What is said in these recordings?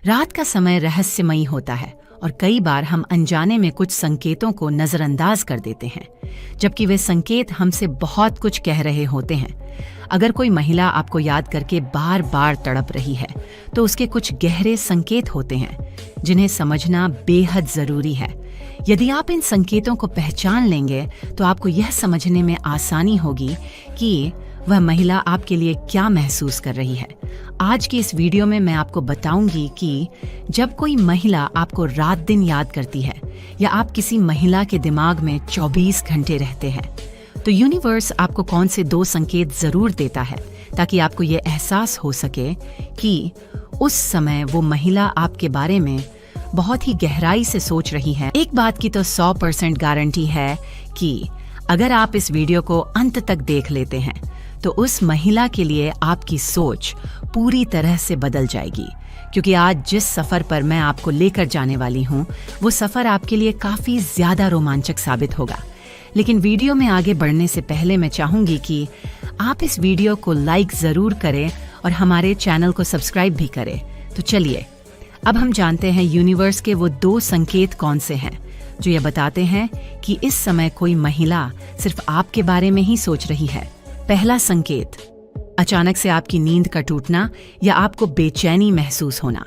रात का समय रहस्यमयी होता है और कई बार हम अनजाने में कुछ संकेतों को नजरअंदाज कर देते हैं, जबकि वे संकेत हमसे बहुत कुछ कह रहे होते हैं। अगर कोई महिला आपको याद करके बार बार तड़प रही है, तो उसके कुछ गहरे संकेत होते हैं जिन्हें समझना बेहद जरूरी है। यदि आप इन संकेतों को पहचान लेंगे, तो आपको यह समझने में आसानी होगी कि वह महिला आपके लिए क्या महसूस कर रही है। आज की इस वीडियो में मैं आपको बताऊंगी कि जब कोई महिला आपको रात दिन याद करती है या आप किसी महिला के दिमाग में 24 घंटे रहते हैं, तो यूनिवर्स आपको कौन से 2 संकेत जरूर देता है, ताकि आपको ये एहसास हो सके कि उस समय वो महिला आपके बारे में बहुत ही गहराई से सोच रही है। एक बात की तो 100% गारंटी है कि अगर आप इस वीडियो को अंत तक देख लेते हैं, तो उस महिला के लिए आपकी सोच पूरी तरह से बदल जाएगी। क्योंकि आज जिस सफर पर मैं आपको लेकर जाने वाली हूँ, वो सफर आपके लिए काफी ज्यादा रोमांचक साबित होगा। लेकिन वीडियो में आगे बढ़ने से पहले मैं चाहूंगी कि आप इस वीडियो को लाइक जरूर करें और हमारे चैनल को सब्सक्राइब भी करें। तो चलिए, अब हम जानते हैं यूनिवर्स के वो 2 संकेत कौन से हैं जो ये बताते हैं कि इस समय कोई महिला सिर्फ आपके बारे में ही सोच रही है। पहला संकेत, अचानक से आपकी नींद का टूटना या आपको बेचैनी महसूस होना।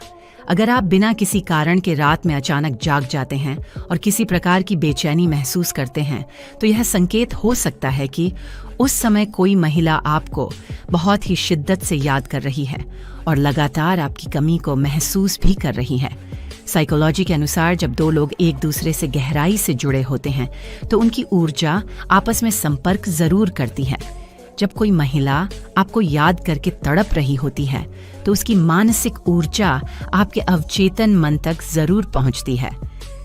अगर आप बिना किसी कारण के रात में अचानक जाग जाते हैं और किसी प्रकार की बेचैनी महसूस करते हैं, तो यह संकेत हो सकता है कि उस समय कोई महिला आपको बहुत ही शिद्दत से याद कर रही है और लगातार आपकी कमी को महसूस भी कर रही है। साइकोलॉजी के अनुसार जब 2 लोग एक दूसरे से गहराई से जुड़े होते हैं, तो उनकी ऊर्जा आपस में संपर्क जरूर करती है। जब कोई महिला आपको याद करके तड़प रही होती है, तो उसकी मानसिक ऊर्जा आपके अवचेतन मन तक जरूर पहुंचती है,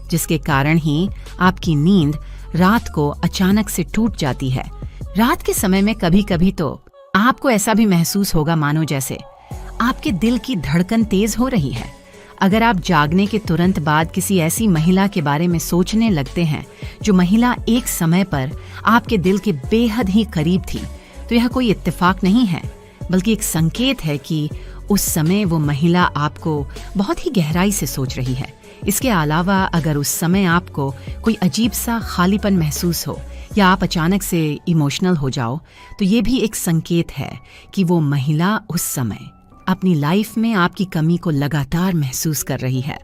जिसके कारण ही आपकी नींद रात को अचानक से टूट जाती है। रात के समय में कभी कभी तो आपको ऐसा भी महसूस होगा मानो जैसे आपके दिल की धड़कन तेज हो रही है। अगर आप जागने के तुरंत बाद किसी ऐसी महिला के बारे में सोचने लगते हैं जो महिला एक समय पर आपके दिल के बेहद ही करीब थी, तो यह कोई इत्तेफाक नहीं है, बल्कि एक संकेत है कि उस समय वो महिला आपको बहुत ही गहराई से सोच रही है। इसके अलावा अगर उस समय आपको कोई अजीब सा खालीपन महसूस हो या आप अचानक से इमोशनल हो जाओ, तो ये भी एक संकेत है कि वो महिला उस समय अपनी लाइफ में आपकी कमी को लगातार महसूस कर रही है।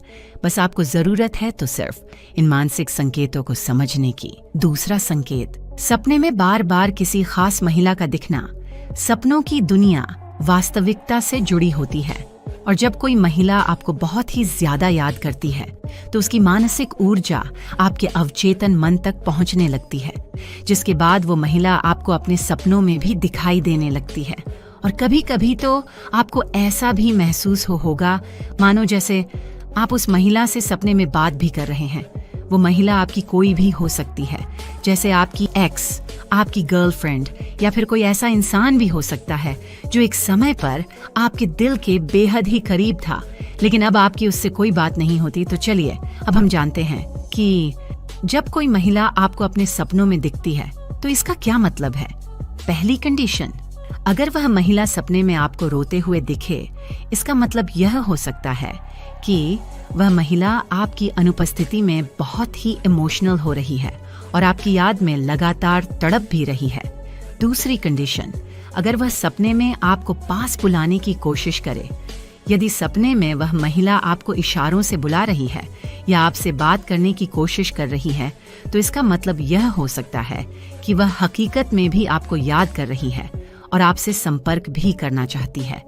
बस आपको जरूरत है तो सिर्फ इन मानसिक संकेतों को समझने की। दूसरा संकेत, सपने में बार बार किसी खास महिला का दिखना। सपनों की दुनिया वास्तविकता से जुड़ी होती है, और जब कोई महिला आपको बहुत ही ज्यादा याद करती है, तो उसकी मानसिक ऊर्जा आपके अवचेतन मन तक पहुंचने लगती है, जिसके बाद वो महिला आपको अपने सपनों में भी दिखाई देने लगती है। और कभी कभी तो आपको ऐसा भी महसूस होगा मानो जैसे आप उस महिला से सपने में बात भी कर रहे हैं। वो महिला आपकी कोई भी हो सकती है, जैसे आपकी एक्स, आपकी गर्लफ्रेंड, या फिर कोई ऐसा इंसान भी हो सकता है जो एक समय पर आपके दिल के बेहद ही करीब था, लेकिन अब आपकी उससे कोई बात नहीं होती। तो चलिए, अब हम जानते हैं कि जब कोई महिला आपको अपने सपनों में दिखती है, तो इसका क्या मतलब है। पहली कंडीशन, अगर वह महिला सपने में आपको रोते हुए दिखे, इसका मतलब यह हो सकता है कि वह महिला आपकी अनुपस्थिति में बहुत ही इमोशनल हो रही है और आपकी याद में लगातार तड़प भी रही है। दूसरी कंडीशन, अगर वह सपने में आपको पास बुलाने की कोशिश करे। यदि सपने में वह महिला आपको इशारों से बुला रही है या आपसे बात करने की कोशिश कर रही है, तो इसका मतलब यह हो सकता है कि वह हकीकत में भी आपको याद कर रही है और आपसे संपर्क भी करना चाहती है।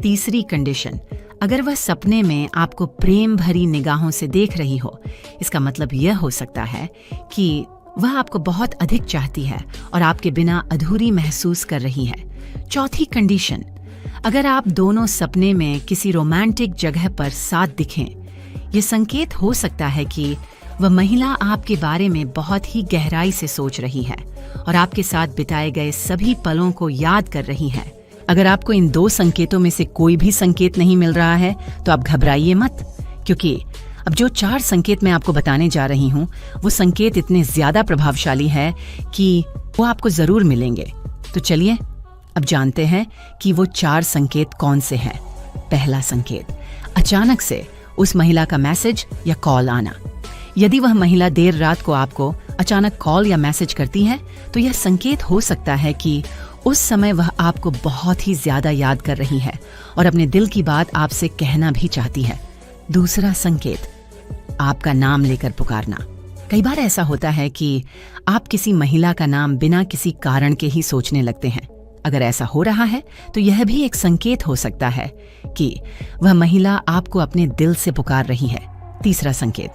तीसरी कंडीशन, अगर वह सपने में आपको प्रेम भरी निगाहों से देख रही हो, इसका मतलब यह हो सकता है कि वह आपको बहुत अधिक चाहती है और आपके बिना अधूरी महसूस कर रही है। चौथी कंडीशन, अगर आप दोनों सपने में किसी रोमांटिक जगह पर साथ दिखें, ये संकेत हो सकता है कि वह महिला आपके बारे में बहुत ही गहराई से सोच रही है और आपके साथ बिताए गए सभी पलों को याद कर रही है। अगर आपको इन 2 संकेतों में से कोई भी संकेत नहीं मिल रहा है, तो आप घबराइए मत, क्योंकि अब जो 4 संकेत मैं आपको बताने जा रही हूँ, वो संकेत इतने ज्यादा प्रभावशाली है कि वो आपको जरूर मिलेंगे। तो चलिए, अब जानते हैं कि वो 4 संकेत कौन से हैं। पहला संकेत, अचानक से उस महिला का मैसेज या कॉल आना। यदि वह महिला देर रात को आपको अचानक कॉल या मैसेज करती है तो यह संकेत हो सकता है कि उस समय वह आपको बहुत ही ज्यादा याद कर रही है और अपने दिल की बात आपसे कहना भी चाहती है। दूसरा संकेत, आपका नाम लेकर पुकारना। कई बार ऐसा होता है कि आप किसी महिला का नाम बिना किसी कारण के ही सोचने लगते हैं। अगर ऐसा हो रहा है तो यह भी एक संकेत हो सकता है कि वह महिला आपको अपने दिल से पुकार रही है। तीसरा संकेत,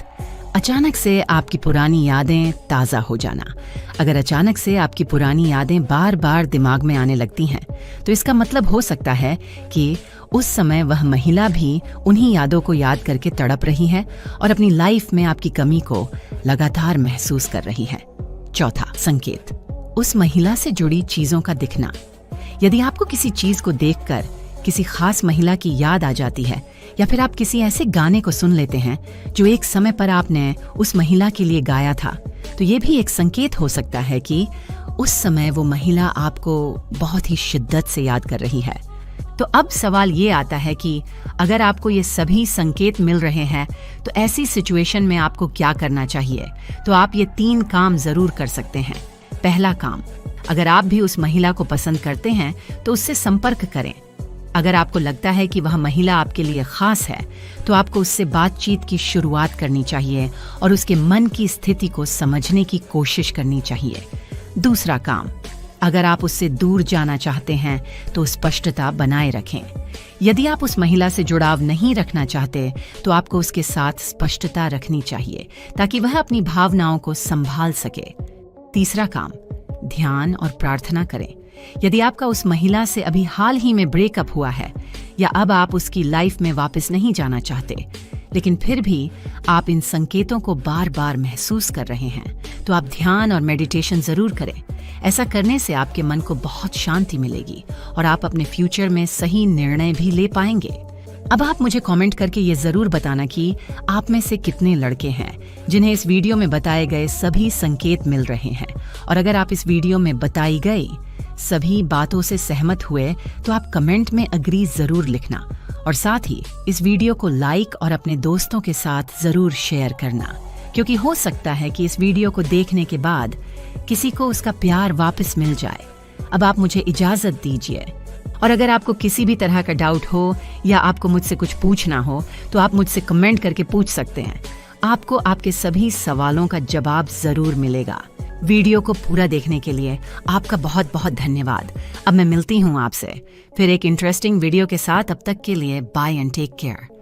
अचानक से आपकी पुरानी यादें ताज़ा हो जाना। अगर अचानक से आपकी पुरानी यादें बार बार दिमाग में आने लगती हैं तो इसका मतलब हो सकता है कि उस समय वह महिला भी उन्हीं यादों को याद करके तड़प रही है और अपनी लाइफ में आपकी कमी को लगातार महसूस कर रही है। चौथा संकेत, उस महिला से जुड़ी चीजों का दिखना। यदि आपको किसी चीज को देखकर किसी खास महिला की याद आ जाती है या फिर आप किसी ऐसे गाने को सुन लेते हैं जो एक समय पर आपने उस महिला के लिए गाया था, तो ये भी एक संकेत हो सकता है कि उस समय वो महिला आपको बहुत ही शिद्दत से याद कर रही है। तो अब सवाल ये आता है कि अगर आपको ये सभी संकेत मिल रहे हैं तो ऐसी सिचुएशन में आपको क्या करना चाहिए? तो आप ये 3 काम जरूर कर सकते हैं। पहला काम, अगर आप भी उस महिला को पसंद करते हैं तो उससे संपर्क करें। अगर आपको लगता है कि वह महिला आपके लिए खास है तो आपको उससे बातचीत की शुरुआत करनी चाहिए और उसके मन की स्थिति को समझने की कोशिश करनी चाहिए। दूसरा काम, अगर आप उससे दूर जाना चाहते हैं तो स्पष्टता बनाए रखें। यदि आप उस महिला से जुड़ाव नहीं रखना चाहते तो आपको उसके साथ स्पष्टता रखनी चाहिए ताकि वह अपनी भावनाओं को संभाल सके। तीसरा काम, ध्यान और प्रार्थना करें। यदि आपका उस महिला से अभी हाल ही में ब्रेकअप हुआ है या अब आप उसकी लाइफ में वापस नहीं जाना चाहते, लेकिन फिर भी आप इन संकेतों को बार बार महसूस कर रहे हैं, तो आप ध्यान और मेडिटेशन जरूर करें। ऐसा करने से आपके मन को बहुत शांति मिलेगी और आप अपने फ्यूचर में सही निर्णय भी ले पाएंगे। अब आप मुझे कमेंट करके ये जरूर बताना कि आप में से कितने लड़के हैं जिन्हें इस वीडियो में बताए गए सभी संकेत मिल रहे हैं, और अगर आप इस वीडियो में बताई गई सभी बातों से सहमत हुए तो आप कमेंट में अग्री जरूर लिखना, और साथ ही इस वीडियो को लाइक और अपने दोस्तों के साथ जरूर शेयर करना, क्योंकि हो सकता है कि इस वीडियो को देखने के बाद किसी को उसका प्यार वापस मिल जाए। अब आप मुझे इजाजत दीजिए, और अगर आपको किसी भी तरह का डाउट हो या आपको मुझसे कुछ पूछना हो तो आप मुझसे कमेंट करके पूछ सकते हैं। आपको आपके सभी सवालों का जवाब जरूर मिलेगा। वीडियो को पूरा देखने के लिए आपका बहुत बहुत धन्यवाद। अब मैं मिलती हूँ आपसे फिर एक इंटरेस्टिंग वीडियो के साथ। अब तक के लिए बाय एंड टेक केयर।